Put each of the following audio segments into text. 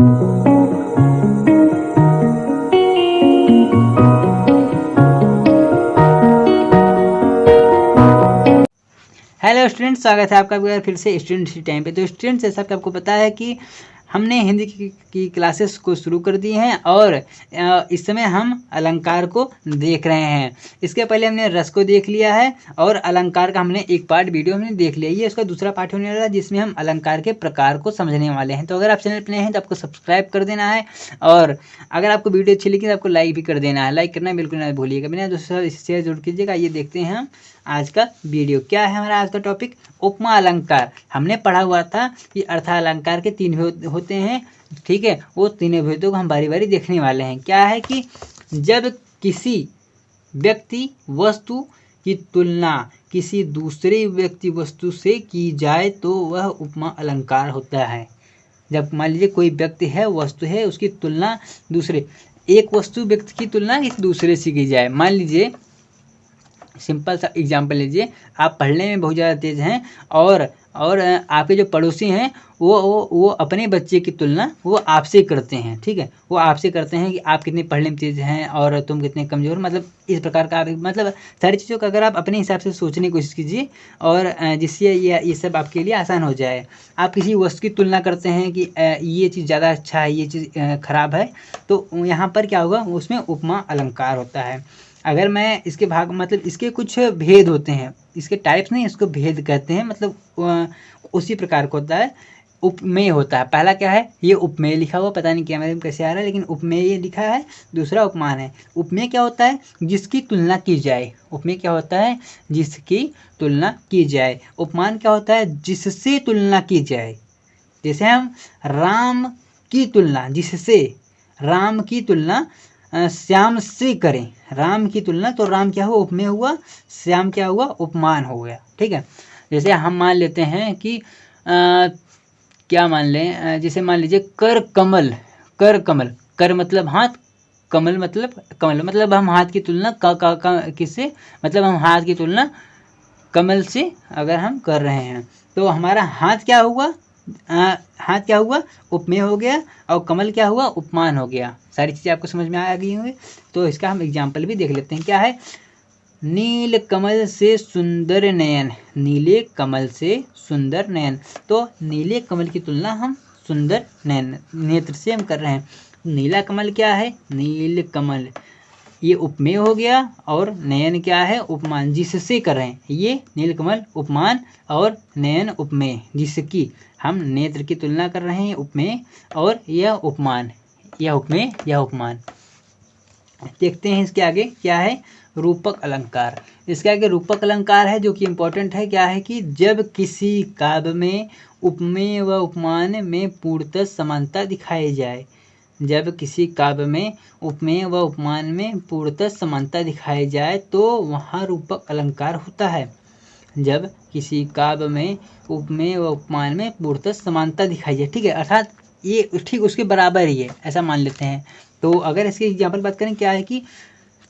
Hello students, स्वागत है आपका एक बार फिर से स्टूडेंट टाइम पे। तो स्टूडेंट्स, जैसा कि आपको पता है कि हमने हिंदी की क्लासेस को शुरू कर दी हैं और इस समय हम अलंकार को देख रहे हैं। इसके पहले हमने रस को देख लिया है और अलंकार का हमने एक पार्ट वीडियो हमने देख लिया। ये इसका दूसरा पार्ट होने वाला है जिसमें हम अलंकार के प्रकार को समझने वाले हैं। तो अगर आप चैनल पर नए हैं तो आपको सब्सक्राइब कर देना है और अगर आपको वीडियो अच्छी लगी तो आपको लाइक भी कर देना है। लाइक करना बिल्कुल ना भूलिएगा। बिना दोस्तों शेयर जरूर कीजिएगा। ये देखते हैं हम आज का वीडियो। क्या है हमारा आज का टॉपिक? उपमा अलंकार। हमने पढ़ा हुआ था कि अर्थालंकार के 3 भेद होते हैं, ठीक है। वो तीनों भेदों को हम बारी बारी देखने वाले हैं। क्या है कि जब किसी व्यक्ति वस्तु की तुलना किसी दूसरे व्यक्ति वस्तु से की जाए तो वह उपमा अलंकार होता है। जब मान लीजिए कोई व्यक्ति है, वस्तु है, उसकी तुलना दूसरे, एक वस्तु व्यक्ति की तुलना इस दूसरे से की जाए। मान लीजिए सिंपल सा एग्जांपल लीजिए, आप पढ़ने में बहुत ज़्यादा तेज़ हैं और आपके जो पड़ोसी हैं वो अपने बच्चे की तुलना वो आपसे करते हैं, ठीक है। वो आपसे करते हैं कि आप कितने पढ़ने में तेज़ हैं और तुम कितने कमज़ोर, मतलब इस प्रकार का आप मतलब सारी चीज़ों का अगर आप अपने हिसाब से सोचने की कोशिश कीजिए और जिससे ये सब आपके लिए आसान हो जाए। आप किसी वस्तु की तुलना करते हैं कि ये चीज़ ज़्यादा अच्छा है, ये चीज़ ख़राब है, तो यहाँ पर क्या होगा, उसमें उपमा अलंकार होता है। अगर मैं इसके भाग मतलब इसके कुछ भेद होते हैं, इसके टाइप्स नहीं, इसको भेद कहते हैं। मतलब उसी प्रकार का होता है। उपमेय होता है। पहला क्या है, ये उपमेय लिखा हुआ, पता नहीं कैमरे में कैसे आ रहा है, लेकिन उपमेय ये लिखा है। दूसरा उपमान है। उपमेय क्या होता है? जिसकी तुलना की जाए। उपमेय क्या होता है? जिसकी तुलना की जाए। उपमान क्या होता है? जिससे तुलना की जाए। जैसे हम राम की तुलना, जिससे राम की तुलना श्याम से करें, राम की तुलना, तो राम क्या हुआ? उपमेय हुआ। श्याम क्या हुआ? उपमान हो गया, ठीक है। जैसे हम मान लेते हैं कि क्या मान लें, जैसे मान लीजिए कर कमल। कर कमल, कर मतलब हाथ, कमल मतलब हम हाथ की तुलना किससे, मतलब हम हाथ की तुलना कमल से अगर हम कर रहे हैं तो हमारा हाथ क्या हुआ? हाथ क्या हुआ? उपमेय हो गया। और कमल क्या हुआ? उपमान हो गया। सारी चीज़ें आपको समझ में आ गई होंगी। तो इसका हम एग्जाम्पल भी देख लेते हैं। क्या है? नील कमल से सुंदर नयन। नीले कमल से सुंदर नयन। तो नीले कमल की तुलना हम सुंदर नयन नेत्र से हम कर रहे हैं। नीला कमल क्या है? नील कमल, ये उपमेय हो गया। और नयन क्या है? उपमान, जिससे कर रहे हैं। ये नीलकमल उपमान और नयन उपमेय, जिसकी हम नेत्र की तुलना कर रहे हैं, उपमेय, और यह उपमान, यह उपमेय, यह उपमान। देखते हैं इसके आगे क्या है। रूपक अलंकार। इसके आगे रूपक अलंकार है जो कि इम्पोर्टेंट है। क्या है कि जब किसी काव्य में उपमेय व उपमान में पूर्णतः समानता दिखाई जाए। जब किसी काव्य में उपमेय व उपमान में पूर्णतः समानता दिखाई जाए तो वहाँ रूपक अलंकार होता है। जब किसी काव्य में उपमेय व उपमान में पूर्णतः समानता दिखाई जाए, ठीक है, अर्थात ये ठीक उसके बराबर ही है, ऐसा मान लेते हैं। तो अगर इसकी एग्जाम्पल बात करें, क्या है कि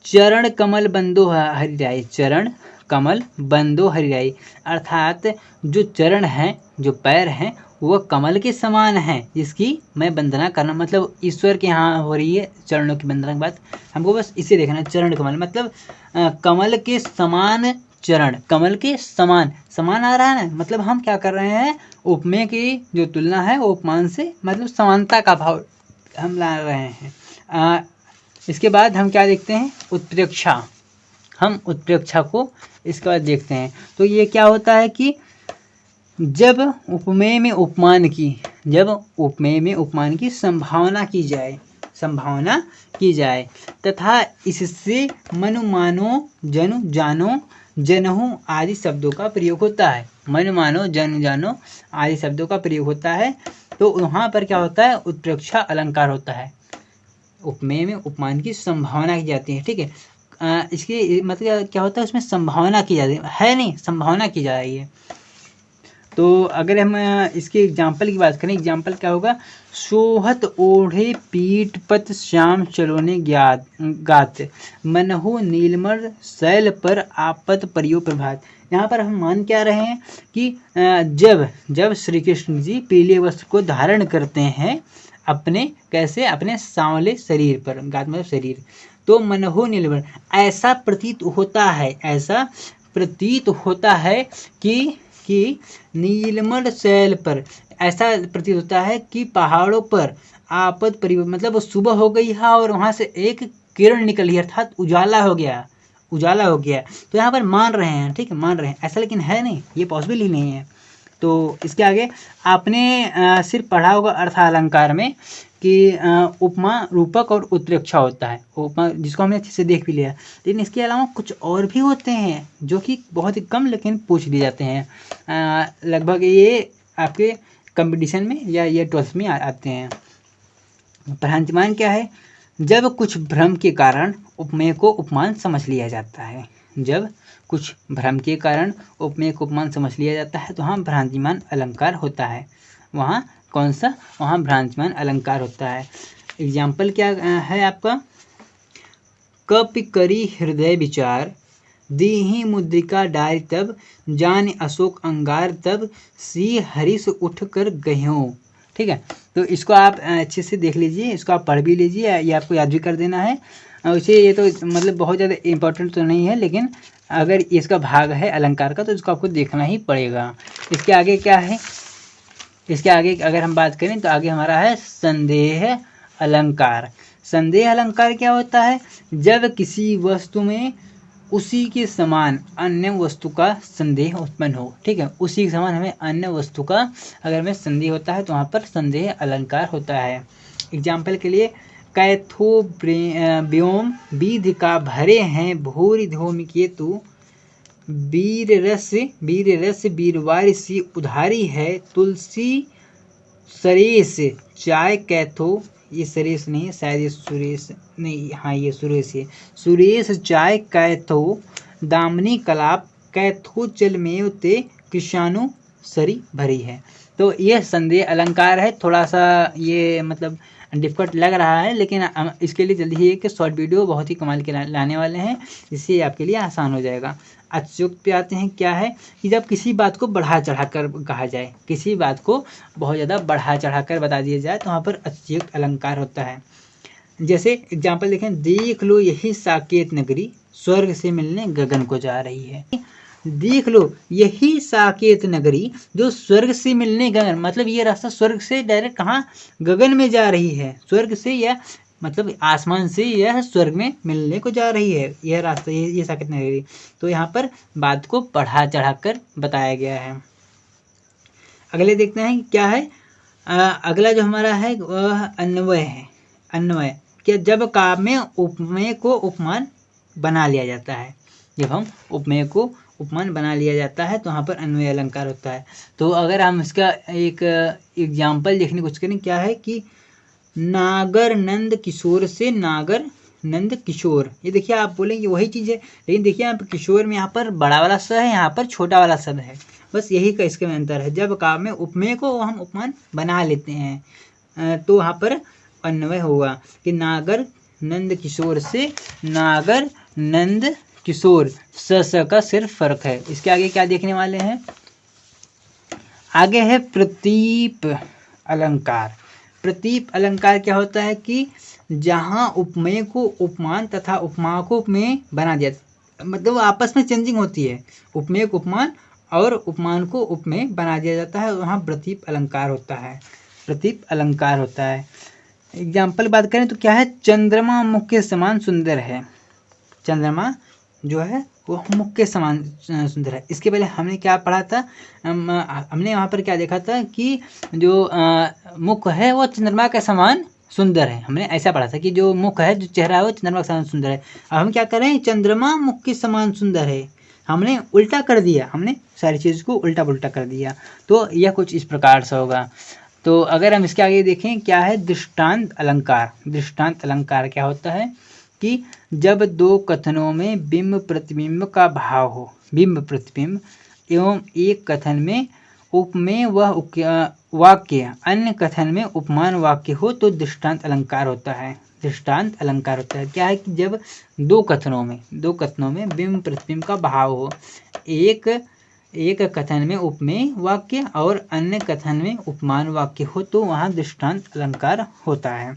चरण कमल बंदो हरिराई। चरण कमल बंदो हरिराई, अर्थात जो चरण हैं, जो पैर हैं, वह कमल के समान हैं, जिसकी मैं वंदना करना, मतलब ईश्वर के यहाँ हो रही है चरणों की वंदना की बात। हमको बस इसे देखना है। चरण कमल मतलब कमल के समान चरण, कमल के समान, समान आ रहा है ना, मतलब हम क्या कर रहे हैं, उपमेय की जो तुलना है वो उपमान से मतलब समानता का भाव हम ला रहे हैं। इसके बाद हम क्या देखते हैं? उत्प्रेक्षा। हम उत्प्रेक्षा को इसके बाद देखते हैं। तो ये क्या होता है कि जब उपमेय में उपमान की, जब उपमेय में उपमान की संभावना की जाए, संभावना की जाए तथा इससे मनु मानो जनु जानो जनहु आदि शब्दों का प्रयोग होता है। मन मानो जन जानो आदि शब्दों का प्रयोग होता है, तो वहाँ पर क्या होता है? उत्प्रेक्षा अलंकार होता है। उपमेय में उपमान की संभावना की जाती है, ठीक है। इसकी मतलब क्या होता है? उसमें संभावना की जाती है नहीं, संभावना की जा रही है। तो अगर हम इसके एग्जाम्पल की बात करें, एग्जाम्पल क्या होगा? सोहत ओढ़े पीठ पत श्याम चलोने गात मनहु नीलमर शैल पर आपत परियो प्रभात। यहाँ पर हम मान क्या रहे हैं कि जब श्री कृष्ण जी पीले वस्त्र को धारण करते हैं, अपने कैसे अपने सांवले शरीर पर, गात मतलब शरीर। तो मनहु नीलवर्ण, ऐसा प्रतीत होता है, ऐसा प्रतीत होता है कि नीलमण शैल पर, ऐसा प्रतीत होता है कि पहाड़ों पर आपद मतलब सुबह हो गई है और वहां से एक किरण निकली अर्थात उजाला हो गया, उजाला हो गया। तो यहाँ पर मान रहे हैं, ठीक है, मान रहे हैं ऐसा, लेकिन है नहीं, ये पॉसिबल ही नहीं है। तो इसके आगे आपने सिर्फ पढ़ा होगा अर्थ अलंकार में कि उपमा रूपक और उत्प्रेक्षा होता है, उपमा जिसको हमने अच्छे से देख भी लिया, लेकिन इसके अलावा कुछ और भी होते हैं जो कि बहुत ही कम लेकिन पूछ लिए जाते हैं। लगभग ये आपके कंपटीशन में या ये 12th में आते हैं। भ्रांतिमान क्या है? जब कुछ भ्रम के कारण उपमेय को उपमान समझ लिया जाता है, जब कुछ भ्रम के कारण उपमेय को उपमान समझ लिया जाता है तो वहाँ भ्रांतिमान अलंकार होता है। वहाँ कौन सा? वहाँ भ्रांतिमान अलंकार होता है। एग्जाम्पल क्या है आपका? कपि करी हृदय विचार, दीहि मुद्रिका डारि तब, जान अशोक अंगार तब, सी हरिश उठ कर गह्यों। ठीक है, तो इसको आप अच्छे से देख लीजिए, इसको आप पढ़ भी लीजिए, ये आपको याद भी कर देना है। वैसे ये तो मतलब बहुत ज़्यादा इम्पोर्टेंट तो नहीं है, लेकिन अगर इसका भाग है अलंकार का तो इसको आपको देखना ही पड़ेगा। इसके आगे क्या है? इसके आगे अगर हम बात करें तो आगे हमारा है संदेह अलंकार। संदेह अलंकार क्या होता है? जब किसी वस्तु में उसी के समान अन्य वस्तु का संदेह उत्पन्न हो। ठीक है, उसी के समान हमें अन्य वस्तु का अगर हमें संदेह होता है तो वहाँ पर संदेह अलंकार होता है। एग्जाम्पल के लिए, कैथो व्योम विधि का भरे हैं भूरि धूम केतु, वीर रस वीरवार सी उधारी है, तुलसी सरेस चाय कैथो, ये सरेस नहीं है, शायद ये सुरेश नहीं, हाँ ये सुरेश है, सुरेश चाय कैथो, दामनी कलाप कैथो चलमेव ते, कृषाणु सरी भरी है। तो ये संदेह अलंकार है। थोड़ा सा ये मतलब डिफिकल्ट लग रहा है, लेकिन इसके लिए जल्दी ही एक शॉर्ट वीडियो बहुत ही कमाल के लाने वाले हैं, इससे आपके लिए आसान हो जाएगा। अच्युत पे आते हैं, क्या है कि जब किसी बात को बढ़ा चढ़ा कर कहा जाए, किसी बात को बहुत ज़्यादा बढ़ा चढ़ा कर बता दिया जाए तो वहाँ पर अच्युत अलंकार होता है। जैसे एग्जाम्पल देखें, देख लो यही साकेत नगरी, स्वर्ग से मिलने गगन को जा रही है। देख लो यही साकेत नगरी जो स्वर्ग से मिलने गगन, मतलब ये रास्ता स्वर्ग से डायरेक्ट कहाँ? गगन में जा रही है। स्वर्ग से या मतलब आसमान से यह स्वर्ग में मिलने को जा रही है, यह रास्ता, ये साकेत नगरी। तो यहाँ पर बात को बढ़ा चढ़ा कर बताया गया है। अगले देखते हैं क्या है। अगला जो हमारा है वह अन्वय है। अन्वय क्या? जब काव्य में उपमेय को उपमान बना लिया जाता है, जब हम उपमेय को उपमान बना लिया जाता है तो वहाँ पर अन्वय अलंकार होता है। तो अगर हम इसका एक एग्जाम्पल देखने की कोशिश करें, क्या है कि नागर नंद किशोर से नागर नंद किशोर, ये देखिए आप बोलेंगे वही चीज़ है, लेकिन देखिए यहाँ पर किशोर में यहाँ पर बड़ा वाला स है, यहाँ पर छोटा वाला शब्द है, बस यही का इसका अंतर है। जब काव्य में उपमेय को हम उपमान बना लेते हैं तो वहाँ पर अन्वय होगा कि नागर नंद किशोर से नागर नंद किशोर, स का सिर्फ फर्क है। इसके आगे क्या देखने वाले हैं? आगे है प्रतीप अलंकार। प्रतीप अलंकार क्या होता है कि जहाँ उपमेय को उपमान तथा उपमा को उपमेय बना दिया, मतलब आपस में चेंजिंग होती है, उपमेय को उपमान और उपमान को उपमेय बना दिया जाता है, वहाँ प्रतीप अलंकार होता है। प्रतीप अलंकार होता है। एग्जाम्पल बात करें तो क्या है? चंद्रमा मुख के समान सुंदर है। चंद्रमा जो है वो मुख के समान सुंदर है। इसके पहले हमने क्या पढ़ा था? हमने वहाँ पर क्या देखा था कि जो मुख है वो चंद्रमा के समान सुंदर है। हमने ऐसा पढ़ा था कि जो मुख है, जो चेहरा है वो चंद्रमा के समान सुंदर है। अब हम क्या करें? चंद्रमा मुख के समान सुंदर है, हमने उल्टा कर दिया, हमने सारी चीज़ को उल्टा पुल्टा कर दिया। तो यह कुछ इस प्रकार से होगा। तो अगर हम इसके आगे देखें, क्या है? दृष्टांत अलंकार। दृष्टांत अलंकार क्या होता है कि जब दो कथनों में बिंब प्रतिबिंब का भाव हो, बिंब प्रतिबिंब, एवं एक कथन में उपमेय व वाक्य, अन्य कथन में उपमान वाक्य हो तो दृष्टांत अलंकार होता है। दृष्टांत अलंकार होता है क्या है कि जब दो कथनों में बिंब प्रतिबिंब का भाव हो, एक कथन में उपमेय वाक्य और अन्य कथन में उपमान वाक्य हो तो वहाँ दृष्टांत अलंकार होता है।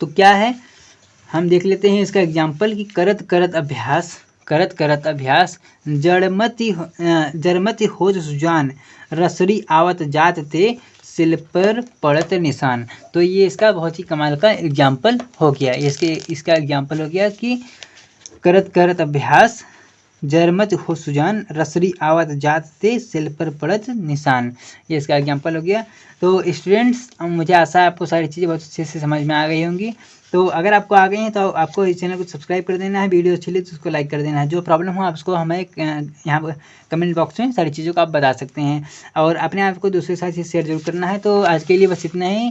तो क्या है, हम देख लेते हैं इसका एग्जाम्पल कि करत करत अभ्यास जड़मति होज सुजान रसरी आवत जात ते सिल पर पड़त निशान। तो ये इसका बहुत ही कमाल का एग्जाम्पल हो गया। इसका एग्जाम्पल हो गया कि करत अभ्यास जरमत हो सुजान रसरी आवत जात ते सिल पर पड़त निशान, ये इसका एग्जाम्पल हो गया। तो स्टूडेंट्स, मुझे आशा है आपको सारी चीज़ें बहुत अच्छे से समझ में आ गई होंगी। तो अगर आपको आ गई हैं तो आपको इस चैनल को सब्सक्राइब कर देना है, वीडियो अच्छी लगी तो उसको लाइक कर देना है। जो प्रॉब्लम हो आप उसको हमें यहाँ पर कमेंट बॉक्स में सारी चीज़ों को आप बता सकते हैं और अपने आप को दूसरे के साथ शेयर जरूर करना है। तो आज के लिए बस इतना ही।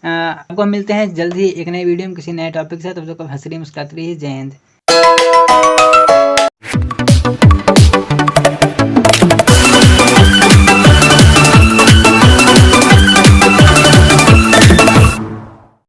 आपको हम मिलते हैं जल्द ही एक नए वीडियो में किसी नए टॉपिक के साथ। तब तक हंस रही मुस्कुराती रहिए। जय हिंद।